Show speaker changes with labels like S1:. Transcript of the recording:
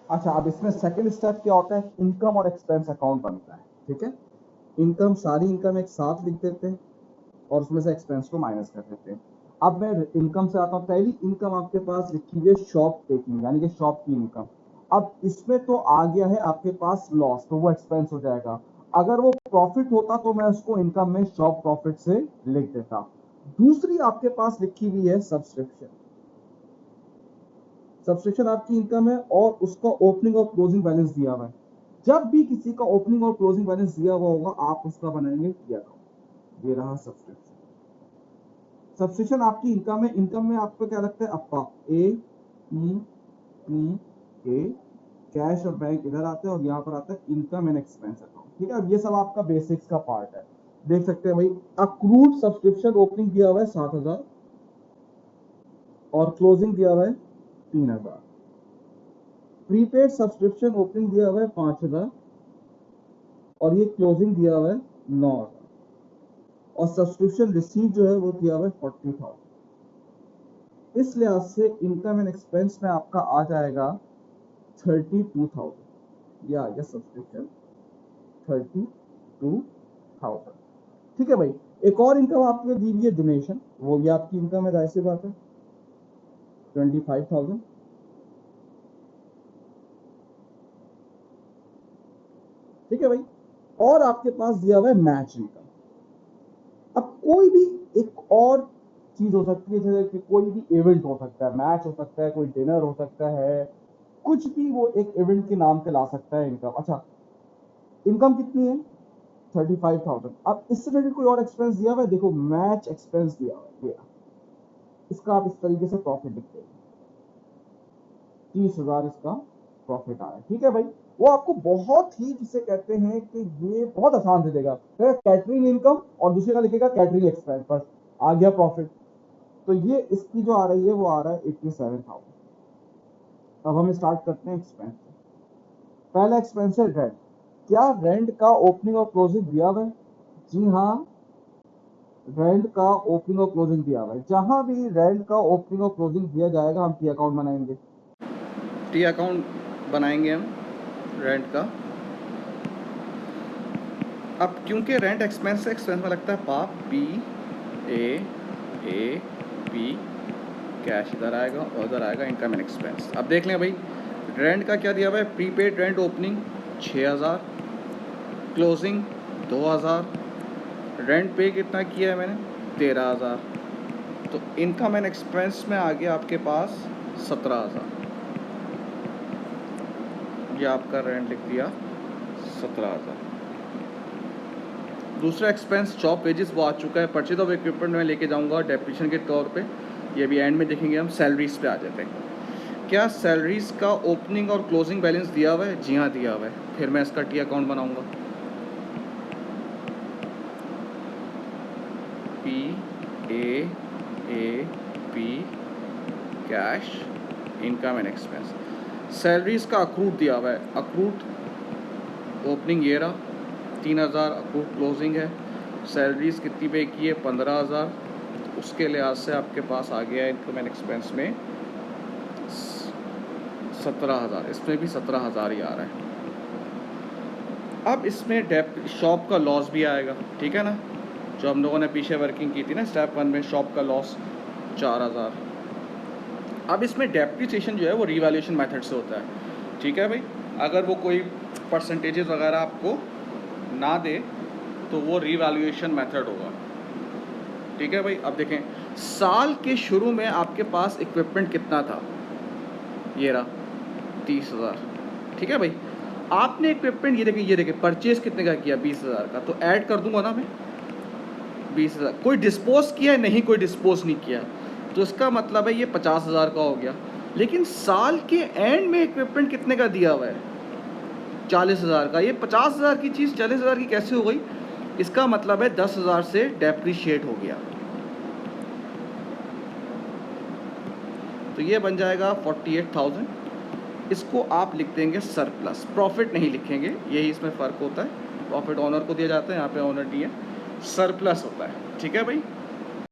S1: अच्छा, अब इसमें सेकंड स्टेप क्या होता है, इनकम और एक्सपेंस अकाउंट बनता है। ठीक है, इनकम, सारी इनकम एक साथ लिख देते हैं और उसमें से एक्सपेंस को माइनस कर देते हैं। अब मैं इनकम से आता हूँ। पहली इनकम आपके पास लिखी हुई है शॉप टेकिंग, यानी कि शॉप की इनकम। अब इसमें तो आ गया है आपके पास लॉस, तो वो एक्सपेंस हो जाएगा। अगर वो प्रॉफिट होता तो मैं उसको इनकम में शॉप प्रॉफिट से लिख देता। दूसरी आपके पास लिखी हुई है सब्सक्रिप्शन। सब्सक्रिप्शन आपकी इनकम है और उसका ओपनिंग और क्लोजिंग बैलेंस दिया हुआ है। जब भी किसी का ओपनिंग और क्लोजिंग बैलेंस दिया हुआ होगा, आप उसका बनाएंगे की अकाउंट। ये रहा सब्सक्रिप्शन। सब्सक्रिप्शन आपकी इनकम है। इनकम में आपको क्या लगता है, अप्पा A P P A, cash और बैंक इधर आते हैं और यहाँ पर आता है इनकम एंड एक्सपेंस अकाउंट। ठीक है, अब ये सब आपका बेसिक्स का पार्ट है। देख सकते हैं भाई, अक्रूड सब्सक्रिप्शन ओपनिंग दिया हुआ है 7,000 और क्लोजिंग दिया हुआ है 3,000। प्रीपेड सब्सक्रिप्शन ओपनिंग दिया हुआ है 5,000 और ये क्लोजिंग दिया हुआ है 9,000। और सब्सक्रिप्शन रिसीव जो है वो दिया हुआ है 40,000। इस लिहाज से इनकम एंड एक्सपेंस में आपका आ जाएगा 32,000। ये आ गया सब्सक्रिप्शन 32,000। ठीक है भाई, एक और इनकम आपको दी हुई है डोनेशन, वो भी आपकी इनकम है, जाहिर सी बात है, 25,000। ठीक है भाई, और आपके पास दिया हुआ है मैच इनकम। अब कोई भी एक और चीज हो सकती है, जैसे कि कोई भी इवेंट हो सकता है, मैच हो सकता है, कोई डिनर हो सकता है, कुछ भी वो एक इवेंट के नाम पे ला सकता है इनकम। अच्छा, इनकम कितनी है, 35,000। अब इससे रिलेटेड कोई और एक्सपेंस दिया हुआ है, देखो मैच एक्सपेंस दिया हुआ है, इसका आप इस तरीके से प्रॉफिट लिखते हैं, 30,000 इसका प्रॉफिट आया। ठीक है भाई, वो आपको बहुत ही, जिसे कहते हैं कि ये बहुत आसान से देगा, कैटरिंग इनकम और दूसरे का लिखेगा कैटरिंग एक्सपेंस, बस आ गया प्रॉफिट। तो ये इसकी जो आ रही है वो आ रहा है 87,000। अब हम स्टार्ट करते हैं एक्सपेंस। पहला एक्सपेंस है रेंट। क्या रेंट का ओपनिंग और क्लोजिंग दिया हुआ है? जी हाँ, रेंट का ओपनिंग और क्लोजिंग दिया हुआ है। जहां भी रेंट का ओपनिंग और क्लोजिंग दिया जाएगा हम टी अकाउंट बनाएंगे।
S2: टी अकाउंट बनाएंगे हम रेंट का। अब क्योंकि रेंट एक्सपेंस से एक्सपेंस में लगता है पाप, पी ए पी, कैश इधर आएगा और उधर आएगा इनकम एंड एक्सपेंस। अब देख लें भाई, रेंट का क्या दिया हुआ है, prepaid rent opening 6,000, closing 2,000, rent पे कितना किया है मैंने, 13,000। तो इनकम एंड एक्सपेंस में आ गया आपके पास 17,000। ये आपका रेंट लिख दिया 17,000। दूसरा एक्सपेंस शॉप वेजेस वो आ चुका है। परचेज ऑफ इक्विपमेंट में लेके जाऊंगा डेप्रिसिएशन के तौर पे, ये भी एंड में देखेंगे हम। सैलरीज पे आ जाते हैं। क्या सैलरीज का ओपनिंग और क्लोजिंग बैलेंस दिया हुआ है? जी हाँ, दिया हुआ है। फिर मैं इसका टी अकाउंट बनाऊंगा, P cash income and expense. Salaries का अक्रूड दिया हुआ है। अक्रूड ओपनिंग ये रहा 3,000, अक्रूड क्लोजिंग है। सैलरीज कितनी पे की है, 15,000। उसके लिहाज से आपके पास आ गया इनकम एंड एक्सपेंस में 17,000। इसमें भी 17,000 ही आ रहा है। अब इसमें शॉप का लॉस भी आएगा, ठीक है ना, जो हम लोगों ने पीछे वर्किंग की थी ना स्टेप 1 में, शॉप का लॉस 4,000। अब इसमें डेप्रिसिएशन जो है वो रिवैल्यूएशन मेथड से होता है। ठीक है भाई, अगर वो कोई परसेंटेजेस वगैरह आपको ना दे तो वो रिवैल्यूएशन मेथड होगा। ठीक है भाई, अब देखें साल के शुरू में आपके पास इक्विपमेंट कितना था, ये रहा 30,000। ठीक है भाई, आपने इक्विपमेंट ये देखें परचेज कितने का किया, 20,000 का, तो ऐड कर दूंगा ना मैं 20,000। कोई डिस्पोज किया है? नहीं, कोई डिस्पोज नहीं किया, तो इसका मतलब है ये 50,000 का हो गया। लेकिन साल के एंड में इक्विपमेंट कितने का दिया हुआ है, 40,000 का। ये 50,000 की चीज़ 40,000 की कैसे हो गई? इसका मतलब है 10,000 से डेप्रीशिएट हो गया। तो ये बन जाएगा 48,000। इसको आप लिख देंगे सरप्लस, प्रॉफिट नहीं लिखेंगे, यही इसमें फ़र्क होता है। प्रॉफिट ऑनर को दिया जाता है, यहाँ पे ऑनर नहीं है, सरप्लस होता है। ठीक है भाई।